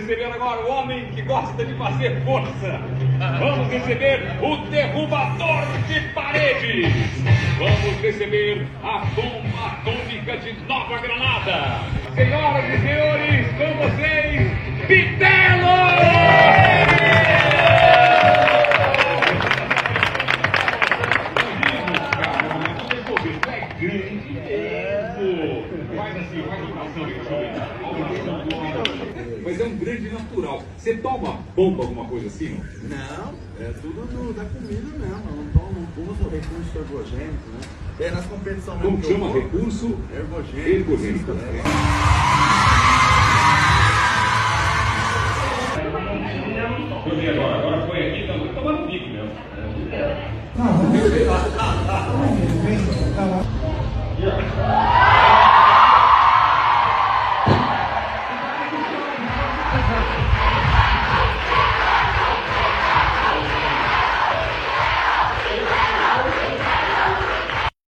receber agora o homem que gosta de fazer força. Vamos receber o derrubador de paredes. Vamos receber a bomba atômica de Nova Granada. Senhoras e senhores, com vocês, Bitelo! Mas é um grande natural. Você toma bomba, alguma coisa assim? Não, é tudo da comida mesmo. Não uso recurso ergogênico, né? É nas competições mesmo. Como chama? Recurso ergogênico. ergogênico.